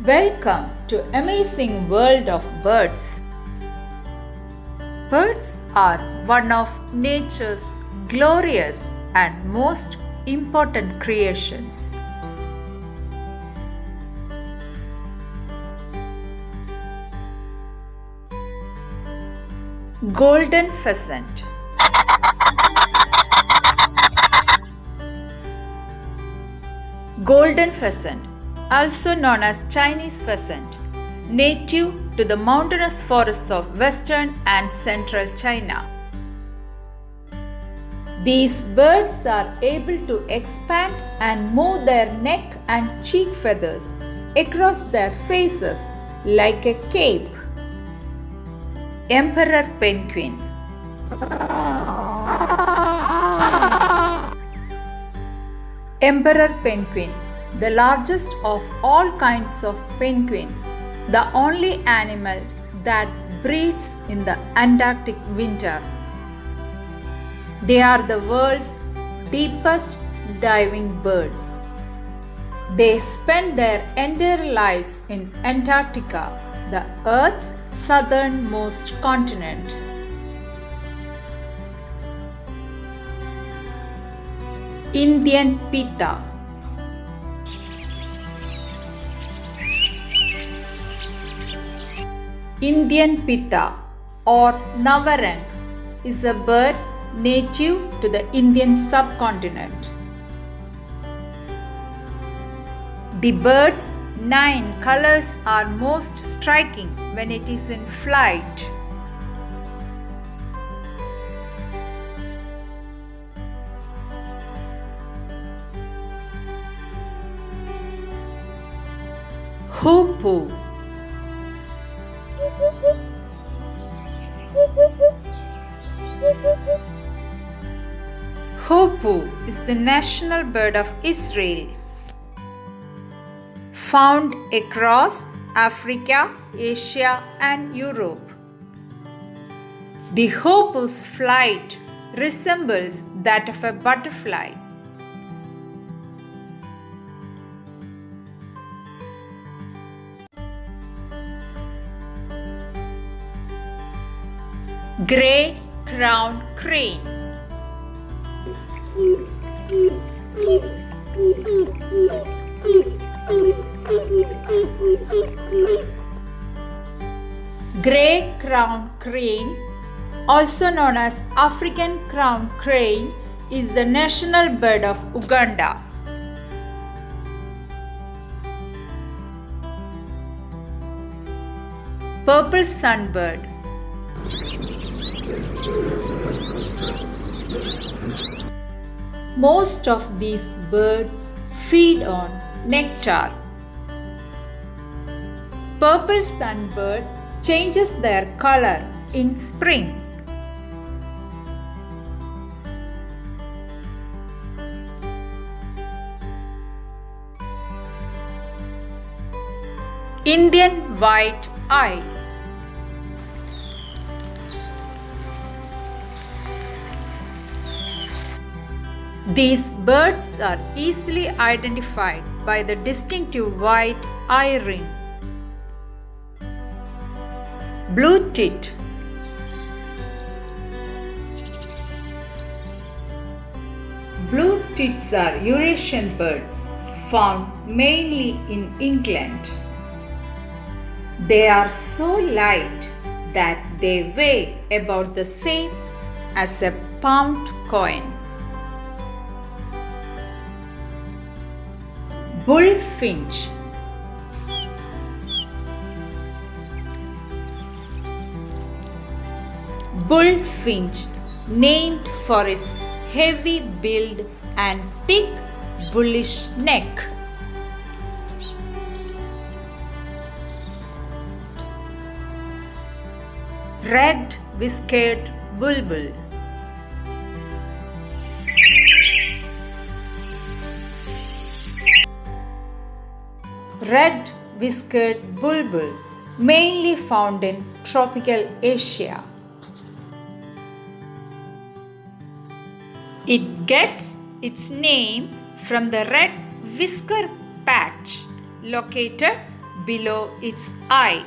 Welcome to amazing world of birds. Birds are one of nature's glorious and most important creations. Golden Pheasant. Golden Pheasant, also known as Chinese pheasant, native to the mountainous forests of western and central China. These birds are able to expand and move their neck and cheek feathers across their faces like a cape. Emperor Penguin. Emperor penguin, the largest of all kinds of penguin, the only animal that breeds in the Antarctic winter. They are the world's deepest diving birds. They spend their entire lives in Antarctica, the Earth's southernmost continent. Indian Pitta. Indian Pitta or Navarang is a bird native to the Indian subcontinent. The bird's 9 colors are most striking when it is in flight. Hoopoe. Hoopoe is the national bird of Israel. Found across Africa, Asia, and Europe. The hoopoe's flight resembles that of a butterfly. Grey-crowned crane. Grey-crowned crane, also known as African crowned crane, is the national bird of Uganda. Purple Sunbird. Most of these birds feed on nectar. Purple sunbird changes their color in spring. Indian white eye. These birds are easily identified by the distinctive white eye ring. Blue Tit. Blue tits are Eurasian birds found mainly in England. They are so light that they weigh about the same as a pound coin. Bullfinch. Bullfinch, named for its heavy build and thick bullish neck. Red-whiskered Bulbul. Red-whiskered Bulbul, mainly found in tropical Asia. It gets its name from the red whisker patch located below its eye.